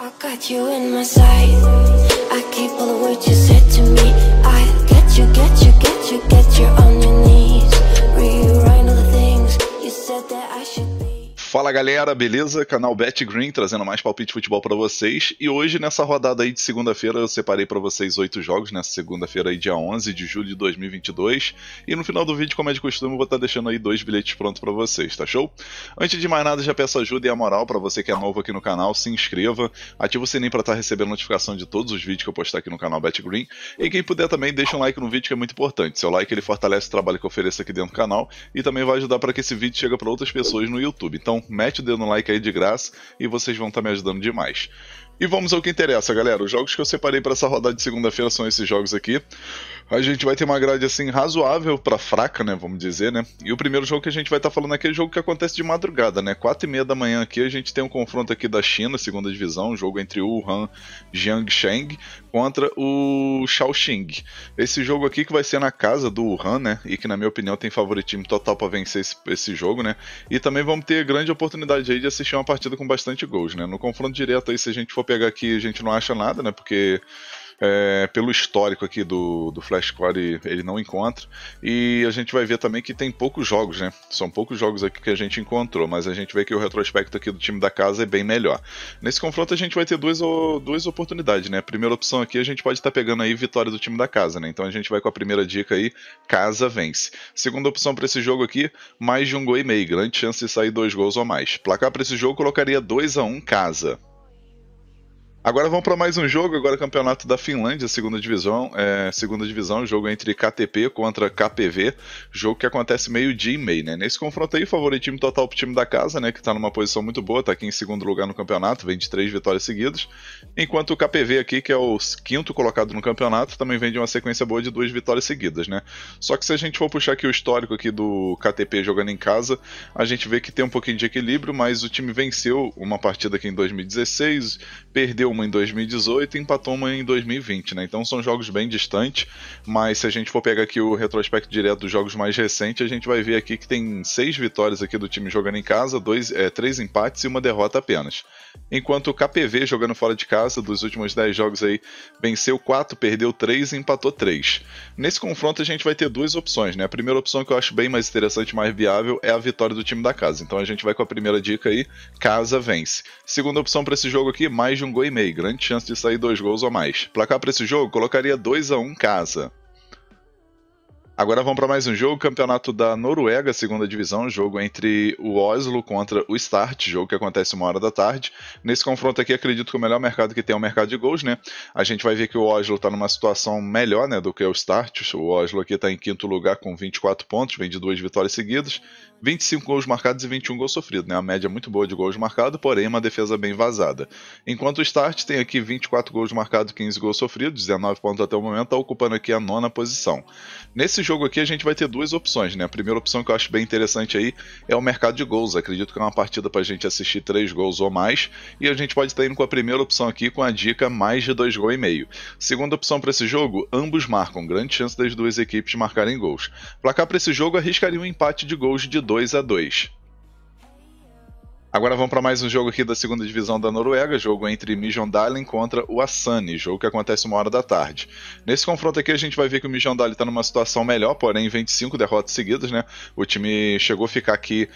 I got you in my sight. I keep all the words you said to me. I get you on your knees. Rewrite all the things you said that I should be. Fala galera, beleza? Canal BetGreen trazendo mais palpite de futebol pra vocês. E hoje nessa rodada aí de segunda-feira eu separei pra vocês 8 jogos, nessa segunda-feira aí dia 11 de julho de 2022. E no final do vídeo, como é de costume, eu vou estar deixando aí 2 bilhetes prontos pra vocês, tá show? Antes de mais nada, já peço ajuda e a moral pra você que é novo aqui no canal, se inscreva, ativa o sininho pra estar recebendo notificação de todos os vídeos que eu postar aqui no canal BetGreen. E quem puder também, deixa um like no vídeo que é muito importante. Seu like ele fortalece o trabalho que eu ofereço aqui dentro do canal e também vai ajudar para que esse vídeo chegue pra outras pessoas no YouTube. Então, mete o dedo no like aí de graça e vocês vão estar me ajudando demais. E vamos ao que interessa, galera. Os jogos que eu separei para essa rodada de segunda-feira são esses jogos aqui. A gente vai ter uma grade assim razoável para fraca, né, vamos dizer, né? E o primeiro jogo que a gente vai estar falando aqui é o jogo que acontece de madrugada, né? 4h30 da manhã aqui a gente tem um confronto aqui da China, segunda divisão, um jogo entre o Wuhan Jiangsheng contra o Shaoxing. Esse jogo aqui que vai ser na casa do Wuhan, né? E que na minha opinião tem favoritismo total para vencer esse jogo, né? E também vamos ter grande oportunidade aí de assistir uma partida com bastante gols, né? No confronto direto aí, se a gente for pegar aqui, a gente não acha nada, né? Porque pelo histórico aqui do Flashcore ele não encontra. E a gente vai ver também que tem poucos jogos, né? São poucos jogos aqui que a gente encontrou, mas a gente vê que o retrospecto aqui do time da casa é bem melhor. Nesse confronto a gente vai ter duas oportunidades, né? A primeira opção aqui a gente pode estar pegando aí vitória do time da casa, né? Então a gente vai com a primeira dica aí, casa vence. Segunda opção para esse jogo aqui, mais de 1,5 gols, grande chance de sair 2 gols ou mais. Placar para esse jogo colocaria 2-1 casa. Agora vamos para mais um jogo, agora campeonato da Finlândia, segunda divisão, jogo entre KTP contra KPV, jogo que acontece meio-dia e meio, né? Nesse confronto aí, favoritismo total pro time da casa, né? Que tá numa posição muito boa, tá aqui em segundo lugar no campeonato, vem de 3 vitórias seguidas, enquanto o KPV aqui, que é o quinto colocado no campeonato, também vem de uma sequência boa de 2 vitórias seguidas, né? Só que se a gente for puxar aqui o histórico aqui do KTP jogando em casa, a gente vê que tem um pouquinho de equilíbrio, mas o time venceu uma partida aqui em 2016, perdeu uma em 2018 e empatou uma em 2020, né? Então são jogos bem distantes, mas se a gente for pegar aqui o retrospecto direto dos jogos mais recentes, a gente vai ver aqui que tem 6 vitórias aqui do time jogando em casa, 3 empates e uma derrota apenas. Enquanto o KPV jogando fora de casa, dos últimos 10 jogos aí, venceu 4, perdeu 3 e empatou 3. Nesse confronto a gente vai ter 2 opções, né? A primeira opção que eu acho bem mais interessante, mais viável, é a vitória do time da casa. Então a gente vai com a primeira dica aí, casa vence. Segunda opção para esse jogo aqui, mais de 1,5 gols, grande chance de sair 2 gols ou mais. Placar para esse jogo, colocaria 2-1 casa. Agora vamos para mais um jogo, campeonato da Noruega, segunda divisão, jogo entre o Oslo contra o Start, jogo que acontece 1h da tarde. Nesse confronto aqui, acredito que o melhor mercado que tem é o mercado de gols, né? A gente vai ver que o Oslo está numa situação melhor, né, do que o Start. O Oslo aqui está em quinto lugar com 24 pontos, vem de 2 vitórias seguidas, 25 gols marcados e 21 gols sofridos, né? A média muito boa de gols marcados, porém uma defesa bem vazada. Enquanto o Start tem aqui 24 gols marcados, 15 gols sofridos, 19 pontos até o momento, está ocupando aqui a 9ª posição. Nesse jogo aqui a gente vai ter 2 opções, né? A primeira opção que eu acho bem interessante aí é o mercado de gols. Acredito que é uma partida pra gente assistir 3 gols ou mais, e a gente pode estar indo com a primeira opção aqui com a dica mais de 2,5 gols. Segunda opção para esse jogo, ambos marcam, grande chance das duas equipes marcarem gols. Placar para esse jogo arriscaria um empate de gols de 2-2. Agora vamos para mais um jogo aqui da segunda divisão da Noruega, jogo entre Mjøndalen contra o Asani, jogo que acontece 1h da tarde. Nesse confronto aqui a gente vai ver que o Mjøndalen está numa situação melhor, porém 25 derrotas seguidas, né? O time chegou a ficar aqui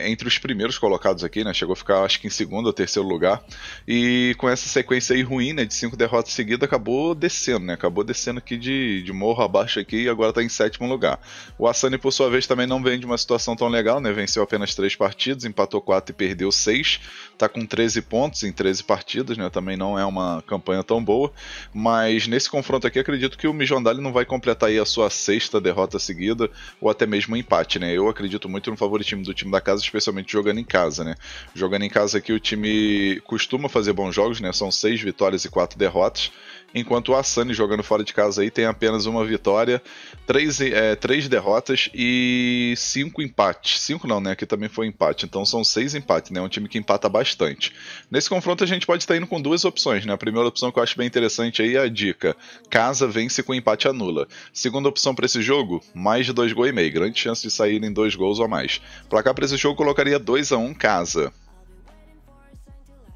entre os primeiros colocados aqui, né? Chegou a ficar acho que em segundo ou terceiro lugar, e com essa sequência aí ruim, né, de 5 derrotas seguidas, acabou descendo, né? Acabou descendo aqui de morro abaixo aqui e agora está em 7º lugar. O Asani, por sua vez, também não vem de uma situação tão legal, né? Venceu apenas 3 partidas, empatou 4 e perdeu 6, tá com 13 pontos em 13 partidas, né? Também não é uma campanha tão boa, mas nesse confronto aqui acredito que o Mjøndalen não vai completar aí a sua 6ª derrota seguida, ou até mesmo um empate, né? Eu acredito muito no favoritismo do time da casa, especialmente jogando em casa, né? Jogando em casa aqui o time costuma fazer bons jogos, né? São 6 vitórias e 4 derrotas, enquanto o Asani jogando fora de casa aí tem apenas uma vitória, 3 derrotas e 5 empates. 5 não, né? Aqui também foi empate, então são 6 empates, né? É um time que empata bastante. Nesse confronto a gente pode estar indo com 2 opções, né? A primeira opção que eu acho bem interessante aí é a dica, casa vence com empate anula. Segunda opção para esse jogo, mais de 2,5 gols, grande chance de saírem 2 gols ou mais. Placar para esse jogo colocaria 2-1 casa.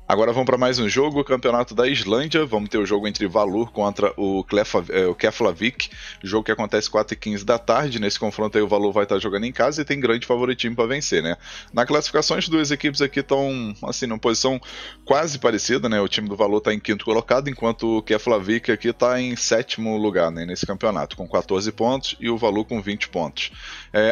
Agora vamos para mais um jogo, o Campeonato da Islândia. Vamos ter o jogo entre Valur contra o Keflavik, jogo que acontece 4h15 da tarde. Nesse confronto aí o Valur vai estar jogando em casa e tem grande favoritismo para vencer, né? Na classificação, as duas equipes aqui estão assim, numa posição quase parecida, né? O time do Valur está em quinto colocado, enquanto o Keflavik aqui está em sétimo lugar, né, nesse campeonato, com 14 pontos e o Valur com 20 pontos.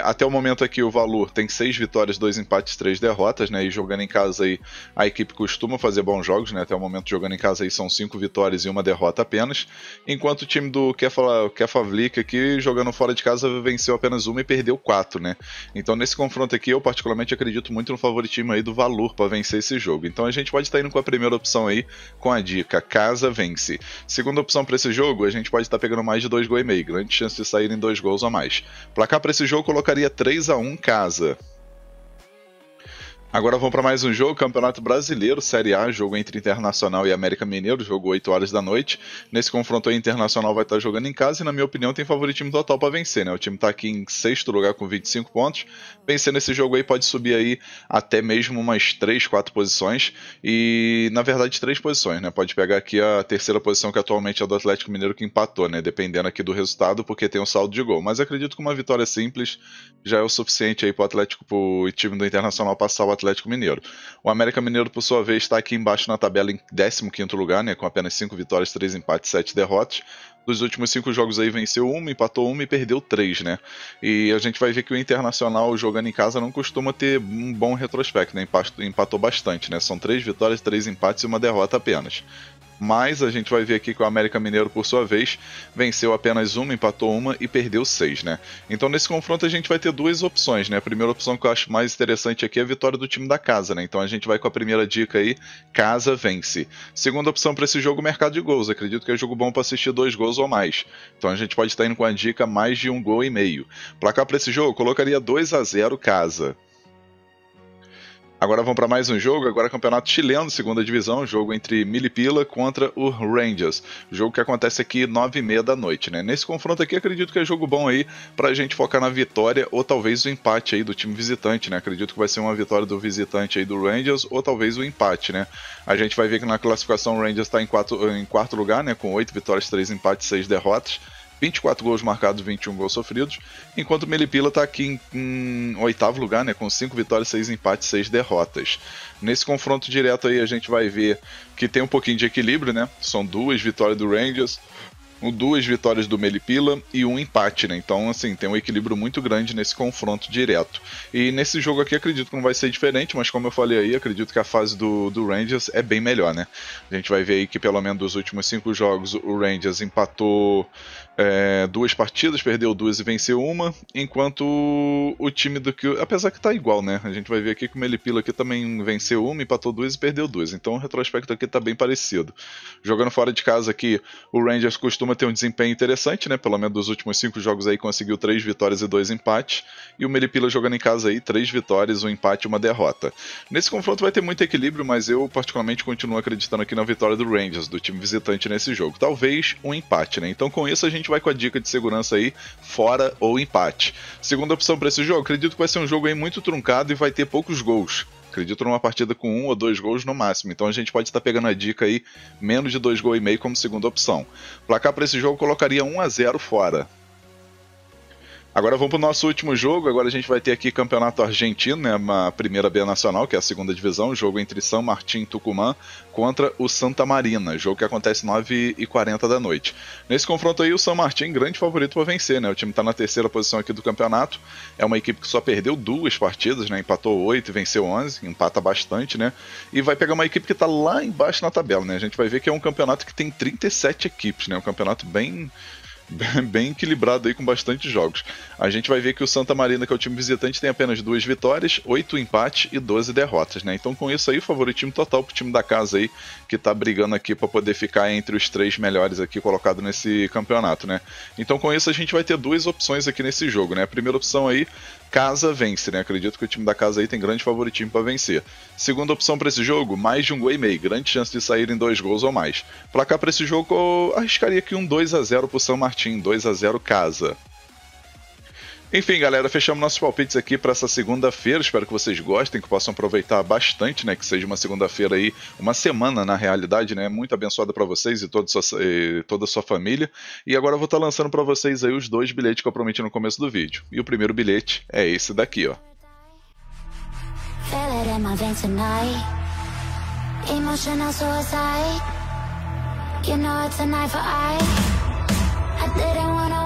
Até o momento aqui o Valur tem 6 vitórias, 2 empates, 3 derrotas, né? E jogando em casa aí a equipe costuma fazer bons jogos, né? Até o momento jogando em casa aí são 5 vitórias e 1 derrota apenas, enquanto o time do Keflavik aqui jogando fora de casa venceu apenas 1 e perdeu 4, né? Então nesse confronto aqui eu particularmente acredito muito no favoritismo aí do Valur para vencer esse jogo. Então a gente pode estar indo com a primeira opção aí, com a dica casa vence. Segunda opção para esse jogo, a gente pode estar pegando mais de 2,5 gols, grande chance de saírem 2 gols a mais. Placar para esse jogo colocaria 3-1 casa. Agora vamos para mais um jogo, Campeonato Brasileiro, Série A, jogo entre Internacional e América Mineiro, jogo 8 horas da noite. Nesse confronto aí, Internacional vai estar jogando em casa e, na minha opinião, tem favoritismo total para vencer, né? O time está aqui em sexto lugar com 25 pontos. Vencendo esse jogo aí pode subir aí até mesmo umas 3, 4 posições. E, na verdade, 3 posições, né? Pode pegar aqui a terceira posição, que atualmente é do Atlético Mineiro, que empatou, né? Dependendo aqui do resultado, porque tem um saldo de gol. Mas acredito que uma vitória simples já é o suficiente aí para o time do Internacional passar o Atlético Mineiro. O América Mineiro, por sua vez, está aqui embaixo na tabela em 15º lugar, né, com apenas 5 vitórias, 3 empates, 7 derrotas. Dos últimos 5 jogos aí venceu 1, empatou 1 e perdeu 3, né? E a gente vai ver que o Internacional jogando em casa não costuma ter um bom retrospecto, né? Empatou bastante, né? São 3 vitórias, 3 empates e 1 derrota apenas. Mas a gente vai ver aqui que o América Mineiro, por sua vez, venceu apenas 1, empatou 1 e perdeu 6, né? Então nesse confronto a gente vai ter 2 opções, né? A primeira opção que eu acho mais interessante aqui é a vitória do time da casa, né? Então a gente vai com a primeira dica aí, casa vence. Segunda opção para esse jogo, mercado de gols. Acredito que é jogo bom para assistir 2 gols ou mais. Então a gente pode estar indo com a dica mais de 1,5 gols. Placar para esse jogo, colocaria 2-0 casa. Agora vamos para mais um jogo, agora Campeonato Chileno, segunda divisão, jogo entre Melipilla contra o Rangers, jogo que acontece aqui 9h30 da noite, né? Nesse confronto aqui acredito que é jogo bom aí pra gente focar na vitória ou talvez o empate aí do time visitante, né? Acredito que vai ser uma vitória do visitante aí do Rangers ou talvez o empate, né? A gente vai ver que na classificação o Rangers está em quarto lugar, né? Com 8 vitórias, 3 empates, 6 derrotas. 24 gols marcados, 21 gols sofridos, enquanto o Melipilla está aqui em 8º lugar, né, com 5 vitórias, 6 empates, 6 derrotas. Nesse confronto direto aí a gente vai ver que tem um pouquinho de equilíbrio, né? São 2 vitórias do Rangers, 2 vitórias do Melipilla e 1 empate, né? Então, assim, tem um equilíbrio muito grande nesse confronto direto. E nesse jogo aqui acredito que não vai ser diferente, mas como eu falei aí, acredito que a fase do Rangers é bem melhor, né? A gente vai ver aí que pelo menos dos últimos 5 jogos o Rangers empatou 2 partidas, perdeu 2 e venceu 1, enquanto o time do que... Apesar que tá igual, né? A gente vai ver aqui que o Melipilla aqui também venceu 1, empatou 2 e perdeu 2. Então o retrospecto aqui tá bem parecido. Jogando fora de casa aqui, o Rangers costuma ter um desempenho interessante, né? Pelo menos dos últimos 5 jogos aí conseguiu 3 vitórias e 2 empates. E o Melipilla jogando em casa aí, 3 vitórias, 1 empate e 1 derrota. Nesse confronto vai ter muito equilíbrio, mas eu particularmente continuo acreditando aqui na vitória do Rangers, do time visitante nesse jogo. Talvez um empate, né? Então com isso a gente vai com a dica de segurança aí, fora ou empate. Segunda opção para esse jogo, acredito que vai ser um jogo aí muito truncado e vai ter poucos gols. Acredito numa partida com 1 ou 2 gols no máximo. Então a gente pode estar pegando a dica aí, menos de 2,5 gols como segunda opção. Placar para esse jogo colocaria 1-0 fora. Agora vamos para o nosso último jogo, agora a gente vai ter aqui Campeonato Argentino, né, a primeira B Nacional, que é a segunda divisão, jogo entre San Martín e Tucumã contra o Santa Marina, jogo que acontece 9h40 da noite. Nesse confronto aí o San Martín, grande favorito para vencer, né, o time está na terceira posição aqui do campeonato, é uma equipe que só perdeu 2 partidas, né, empatou 8 e venceu 11, empata bastante, né, e vai pegar uma equipe que está lá embaixo na tabela, né, a gente vai ver que é um campeonato que tem 37 equipes, né, um campeonato bem equilibrado aí com bastante jogos. A gente vai ver que o Santa Marina, que é o time visitante, tem apenas 2 vitórias, 8 empates e 12 derrotas, né? Então com isso aí, favoritismo total pro time da casa aí, que tá brigando aqui para poder ficar entre os 3 melhores aqui colocado nesse campeonato, né? Então com isso a gente vai ter 2 opções aqui nesse jogo, né? A primeira opção aí, casa vence, né? Acredito que o time da casa aí tem grande favoritismo para vencer. Segunda opção para esse jogo, mais de 1,5 gols, grande chance de saírem 2 gols ou mais. Placar para esse jogo, eu arriscaria aqui um 2-0 pro San Martín, 2-0 casa. Enfim, galera, fechamos nossos palpites aqui para essa segunda-feira. Espero que vocês gostem, que possam aproveitar bastante, né? Que seja uma segunda-feira aí, uma semana na realidade, né? Muito abençoada para vocês e toda a sua família. E agora eu vou estar lançando para vocês aí os 2 bilhetes que eu prometi no começo do vídeo. E o primeiro bilhete é esse daqui, ó. Feel it in my veins tonight. Emotional suicide. You know it's a knife for eye. I didn't wanna